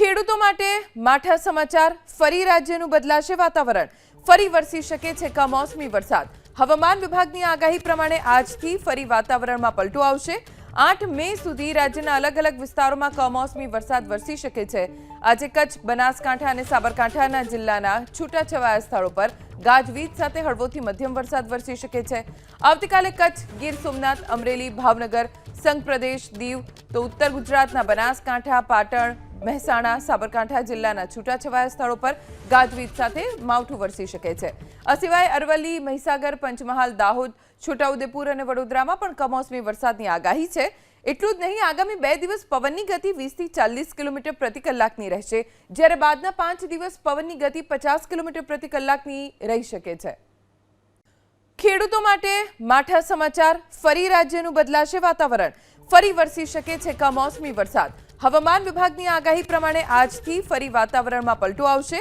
ખેડૂતો માટે માઠા સમાચાર ફરી રાજ્યનું બદલાશે વાતાવરણ ફરી વરસી શકે છે કમોસમી વરસાદ હવામાન વિભાગની આગાહી પ્રમાણે આજથી ફરી વાતાવરણમાં પલટો આવશે 8 મે સુધી રાજ્યના અલગ અલગ વિસ્તારોમાં કમોસમી વરસાદ વરસી શકે છે આજે કચ્છ બનાસકાંઠા અને સાબરકાંઠાના જિલ્લાના છૂટાછવાયા સ્થળો પર ગાજવીજ સાથે હળવોથી મધ્યમ વરસાદ વરસી શકે છે આવતીકાલે કચ્છ ગીર સોમનાથ અમરેલી ભાવનગર સંઘ પ્રદેશ દીવ તો ઉત્તર ગુજરાતના બનાસકાંઠા પાટણ મહેસાણા સાબરકાંઠા જિલ્લાના છૂટાછવાયા સ્થળો પર ગાજવીજ સાથે માવઠું વરસી શકે છે આ સિવાય અરવલ્લી મહીસાગર પંચમહાલ દાહોદ છોટાઉદેપુર અને વડોદરામાં પણ કમોસમી વરસાદની આગાહી છે એટલું જ નહીં આગામી 2 દિવસ પવનની ગતિ 20 થી 40 કિલોમીટર પ્રતિ કલાકની રહેશે જ્યારે બાદના 5 દિવસ પવનની ગતિ 50 કિલોમીટર પ્રતિ કલાકની રહી શકે છે ખેડૂતો માટે માઠા સમાચાર ફરી રાજ્યનું બદલાશે વાતાવરણ ફરી વરસી શકે છે કમોસમી વરસાદ હવામાન વિભાગની આગાહી પ્રમાણે આજથી ફરી વાતાવરણમાં પલટો આવશે